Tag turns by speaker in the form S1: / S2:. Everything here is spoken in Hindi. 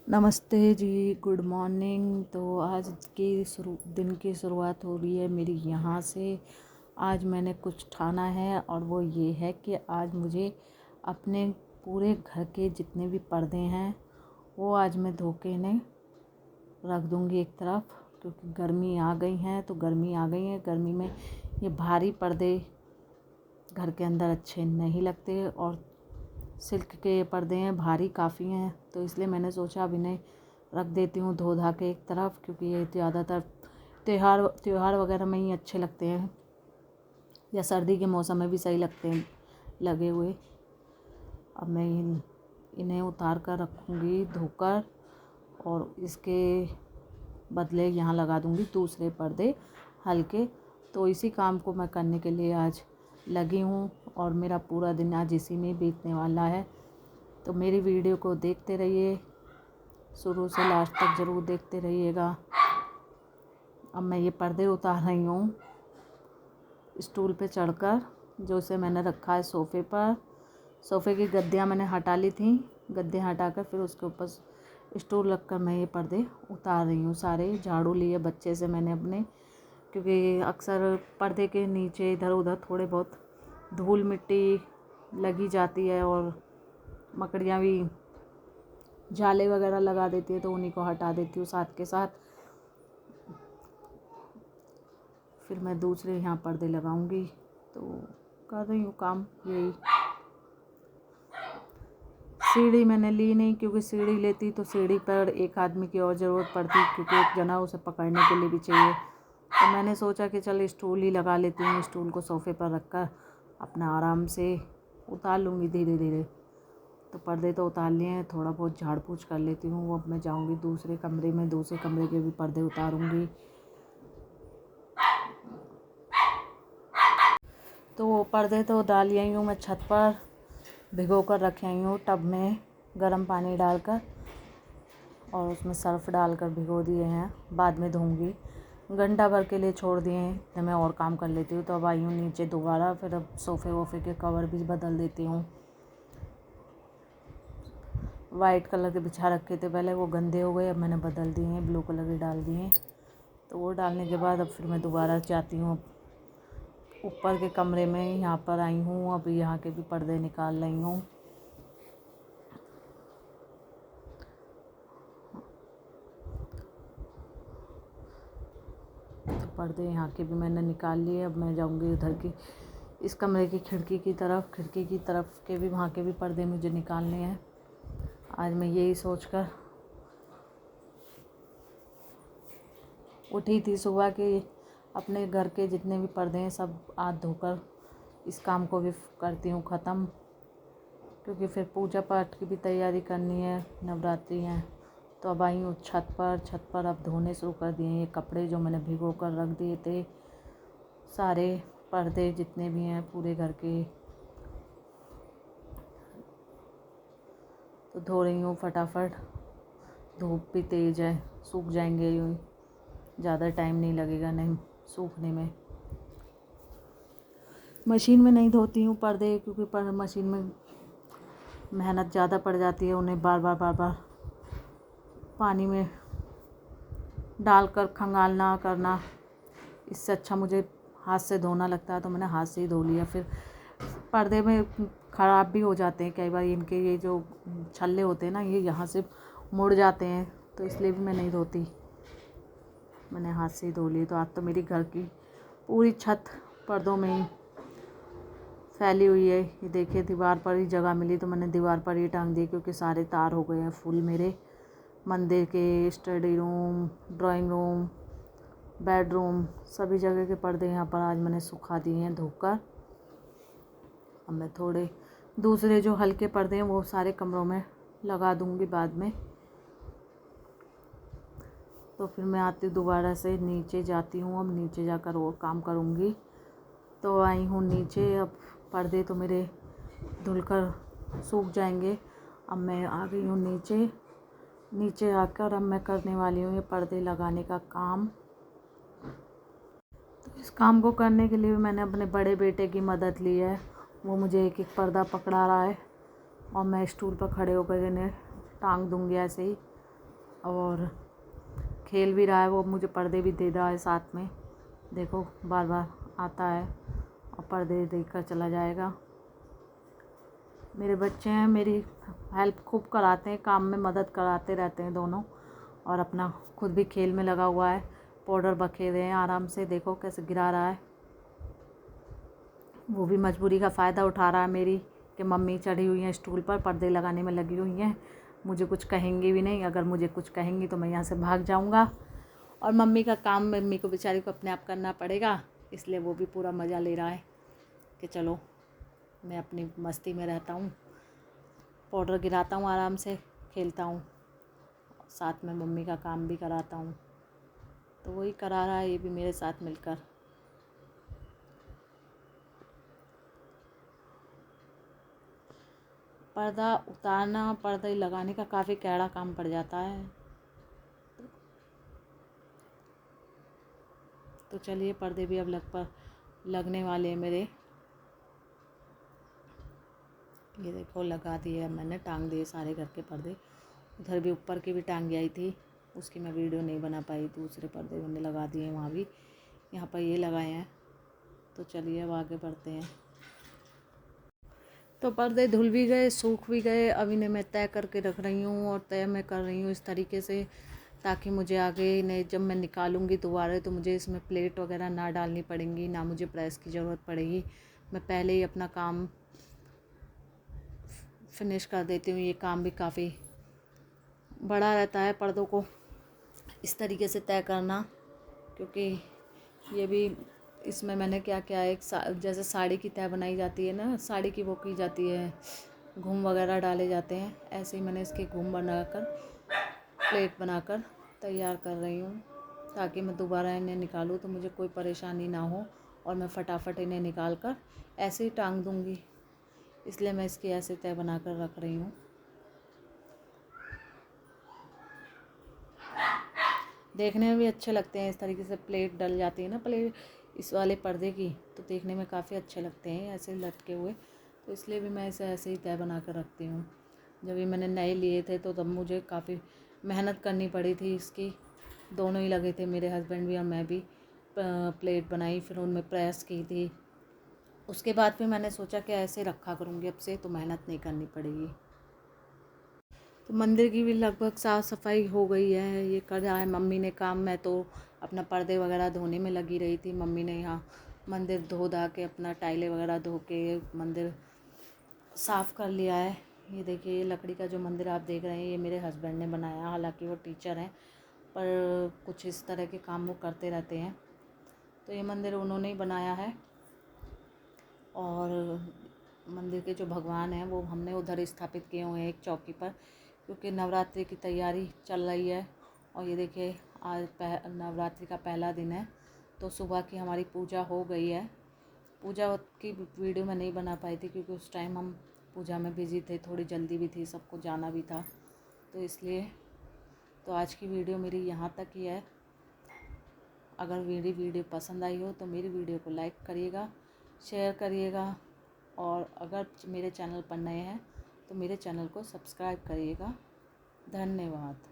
S1: नमस्ते जी, गुड मॉर्निंग। तो आज की दिन की शुरुआत हो रही है मेरी यहाँ से। आज मैंने कुछ ठाना है और वो ये है कि आज मुझे अपने पूरे घर के जितने भी पर्दे हैं वो आज मैं धो के इन्हें रख दूँगी एक तरफ, क्योंकि गर्मी आ गई है। तो गर्मी आ गई है, गर्मी में ये भारी पर्दे घर के अंदर अच्छे नहीं लगते और सिल्क के ये पर्दे हैं, भारी काफ़ी हैं। तो इसलिए मैंने सोचा अब इन्हें रख देती हूँ धो धा के एक तरफ, क्योंकि ये ज़्यादातर त्योहार वगैरह में ही अच्छे लगते हैं या सर्दी के मौसम में भी सही लगते हैं लगे हुए। अब मैं इन्हें उतार कर रखूँगी धोकर और इसके बदले यहाँ लगा दूँगी दूसरे पर्दे हल्के। तो इसी काम को मैं करने के लिए आज लगी हूँ और मेरा पूरा दिन आज इसी में बीतने वाला है। तो मेरी वीडियो को देखते रहिए, शुरू से लास्ट तक ज़रूर देखते रहिएगा। अब मैं ये पर्दे उतार रही हूँ स्टूल पे चढ़कर, जो से मैंने रखा है सोफ़े पर। सोफ़े की गद्दियाँ मैंने हटा ली थी, गद्दे हटाकर फिर उसके ऊपर स्टूल रखकर मैं ये पर्दे उतार रही हूँ सारे। झाड़ू लिए बच्चे से मैंने अपने, क्योंकि अक्सर पर्दे के नीचे इधर उधर थोड़े बहुत धूल मिट्टी लगी जाती है और मकड़ियाँ भी जाले वगैरह लगा देती है, तो उन्हीं को हटा देती हूँ साथ के साथ। फिर मैं दूसरे यहाँ पर्दे लगाऊंगी। तो कर रही हूँ काम यही। सीढ़ी मैंने ली नहीं, क्योंकि सीढ़ी लेती तो सीढ़ी पर एक आदमी की और ज़रूरत पड़ती, क्योंकि एक जना उसे पकड़ने के लिए भी चाहिए। तो मैंने सोचा कि चल स्टूल ही लगा लेती हूँ, स्टूल को सोफ़े पर रखकर अपना आराम से उतार लूँगी धीरे धीरे। तो पर्दे तो उतार लिए हैं, थोड़ा बहुत झाड़ पोंछ कर लेती हूँ। अब मैं जाऊँगी दूसरे कमरे में, दूसरे कमरे के भी पर्दे उतारूँगी। तो वो पर्दे तो डाल आई हूँ मैं छत पर, भिगो कर रखे आई हूँ टब में गर्म पानी डालकर, और उसमें सर्फ़ डालकर भिगो दिए हैं। बाद में धोऊँगी, घंटा भर के लिए छोड़ दिए हैं, तो मैं और काम कर लेती हूँ। तो अब आई हूँ नीचे दोबारा, फिर अब सोफ़े वोफ़े के कवर भी बदल देती हूँ। वाइट कलर के बिछा रखे थे पहले, वो गंदे हो गए, अब मैंने बदल दिए हैं, ब्लू कलर के डाल दिए हैं। तो वो डालने के बाद अब फिर मैं दोबारा जाती हूँ ऊपर के कमरे में। यहाँ पर आई हूँ, अब यहाँ के भी पर्दे निकाल रही हूँ। तो पर्दे यहाँ के भी मैंने निकाल लिए। अब मैं जाऊँगी उधर की इस कमरे की खिड़की की तरफ के भी, वहाँ के भी पर्दे मुझे निकालने हैं। आज मैं यही सोचकर उठी थी सुबह कि अपने घर के जितने भी पर्दे हैं सब आज धोकर इस काम को भी करती हूँ ख़त्म, क्योंकि फिर पूजा पाठ की भी तैयारी करनी है, नवरात्रि हैं। तो अब आई हूँ छत पर अब धोने शुरू कर दिए ये कपड़े जो मैंने भिगो कर रख दिए थे। सारे पर्दे जितने भी हैं पूरे घर के तो धो रही हूँ फटाफट। धूप भी तेज़ है, सूख जाएंगे यूँ, ज़्यादा टाइम नहीं लगेगा नहीं सूखने में। मशीन में नहीं धोती हूँ पर्दे, क्योंकि मशीन में मेहनत ज़्यादा पड़ जाती है, उन्हें बार बार पानी में डालकर खंगालना करना। इससे अच्छा मुझे हाथ से धोना लगता है, तो मैंने हाथ से ही धो लिया। फिर पर्दे में ख़राब भी हो जाते हैं कई बार, इनके ये जो छल्ले होते हैं ना, ये यहाँ से मुड़ जाते हैं, तो इसलिए भी मैं नहीं धोती, मैंने हाथ से ही धो लिए। तो आज तो मेरी घर की पूरी छत पर्दों में ही फैली हुई है। ये देखिए, दीवार पर ही जगह मिली तो मैंने दीवार पर ही टांग दी, क्योंकि सारे तार हो गए हैं फुल मेरे। मंदिर के, study room, drawing room, bedroom, सभी जगह के पर्दे यहाँ पर आज मैंने सुखा दिए हैं धोकर। अब मैं थोड़े दूसरे जो हल्के पर्दे हैं वो सारे कमरों में लगा दूँगी बाद में। तो फिर मैं आती दोबारा से नीचे जाती हूँ, अब नीचे जाकर और काम करूँगी। तो आई हूँ नीचे, अब पर्दे तो मेरे धुलकर सूख जाएंगे। अब मैं आ गई हूँ नीचे आकर अब मैं करने वाली हूँ ये पर्दे लगाने का काम। तो इस काम को करने के लिए मैंने अपने बड़े बेटे की मदद ली है, वो मुझे एक एक पर्दा पकड़ा रहा है और मैं स्टूल पर खड़े होकर इन्हें टांग दूँगी ऐसे ही। और खेल भी रहा है। वो मुझे पर्दे भी दे रहा है साथ में, देखो बार बार आता है और पर्दे देख कर चला जाएगा। मेरे बच्चे हैं, मेरी हेल्प खूब कराते हैं, काम में मदद कराते रहते हैं दोनों, और अपना खुद भी खेल में लगा हुआ है। पाउडर बखेरे हैं आराम से, देखो कैसे गिरा रहा है। वो भी मजबूरी का फ़ायदा उठा रहा है मेरी, कि मम्मी चढ़ी हुई हैं स्टूल पर, पर्दे लगाने में लगी हुई हैं, मुझे कुछ कहेंगी भी नहीं। अगर मुझे कुछ कहेंगी तो मैं यहाँ से भाग जाऊँगा। और मम्मी का काम मम्मी को बेचारी को अपने आप करना पड़ेगा, इसलिए वो भी पूरा मज़ा ले रहा है कि चलो मैं अपनी मस्ती में रहता हूँ, पाउडर गिराता हूँ, आराम से खेलता हूँ, साथ में मम्मी का काम भी कराता हूँ। तो वही करा रहा है ये भी मेरे साथ मिलकर। पर्दा उतारना, पर्दा लगाने का काफ़ी कैड़ा काम पड़ जाता है। तो चलिए पर्दे भी अब लगने वाले हैं मेरे। ये देखो लगा दिए, अब मैंने टांग दिए सारे घर के पर्दे। उधर भी ऊपर की भी टांग आई थी, उसकी मैं वीडियो नहीं बना पाई। दूसरे पर्दे मैंने लगा दिए वहाँ भी, यहाँ पर ये लगाए हैं। तो चलिए अब आगे बढ़ते हैं। तो पर्दे धुल भी गए, सूख भी गए। अब इन्हें मैं तय करके रख रही हूँ, और तय मैं कर रही हूँ इस तरीके से, ताकि मुझे आगे इन्हें जब मैं निकालूँगी दोबारा तो मुझे इसमें प्लेट वगैरह ना डालनी पड़ेंगी, ना मुझे प्रेस की ज़रूरत पड़ेगी। मैं पहले ही अपना काम फिनिश कर देती हूँ। ये काम भी काफ़ी बड़ा रहता है पर्दों को इस तरीके से तय करना, क्योंकि ये भी इसमें मैंने क्या किया है, जैसे साड़ी की तय बनाई जाती है ना, साड़ी की वो की जाती है, घूम वगैरह डाले जाते हैं, ऐसे ही मैंने इसके घूम बनाकर प्लेट बनाकर तैयार कर रही हूँ, ताकि मैं दोबारा इन्हें निकालूँ तो मुझे कोई परेशानी ना हो, और मैं फटाफट इन्हें निकाल कर ऐसे ही टांग दूँगी। इसलिए मैं इसकी ऐसे तय बनाकर रख रही हूँ। देखने में भी अच्छे लगते हैं, इस तरीके से प्लेट डल जाती है ना प्लेट इस वाले पर्दे की, तो देखने में काफ़ी अच्छे लगते हैं ऐसे लटके हुए। तो इसलिए भी मैं इसे ऐसे ही तय बना कर रखती हूँ। जब ये मैंने नए लिए थे तो तब मुझे काफ़ी मेहनत करनी पड़ी थी इसकी, दोनों ही लगे थे, मेरे हस्बैंड भी और मैं भी। प्लेट बनाई, फिर उनमें प्रेस की थी। उसके बाद फिर मैंने सोचा कि ऐसे रखा करूँगी अब से, तो मेहनत नहीं करनी पड़ेगी। तो मंदिर की भी लगभग साफ़ सफाई हो गई है, ये कर रहा है मम्मी ने काम। मैं तो अपना पर्दे वगैरह धोने में लगी रही थी। मम्मी ने यहाँ मंदिर धो धा के, अपना टाइलें वगैरह धो के मंदिर साफ़ कर लिया है। ये देखिए, ये लकड़ी का जो मंदिर आप देख रहे हैं, ये मेरे हस्बैंड ने बनाया। हालांकि वो टीचर हैं, पर कुछ इस तरह के काम वो करते रहते हैं। तो ये मंदिर उन्होंने ही बनाया है, और मंदिर के जो भगवान हैं वो हमने उधर स्थापित किए हुए हैं एक चौकी पर, क्योंकि नवरात्रि की तैयारी चल रही है। और ये देखिए, आज नवरात्रि का पहला दिन है, तो सुबह की हमारी पूजा हो गई है। पूजा की वीडियो मैं नहीं बना पाई थी, क्योंकि उस टाइम हम पूजा में बिज़ी थे, थोड़ी जल्दी भी थी, सबको जाना भी था, तो इसलिए। तो आज की वीडियो मेरी यहाँ तक ही है। अगर मेरी वीडियो पसंद आई हो तो मेरी वीडियो को लाइक करिएगा, शेयर करिएगा, और अगर मेरे चैनल पर नए हैं तो मेरे चैनल को सब्सक्राइब करिएगा। धन्यवाद।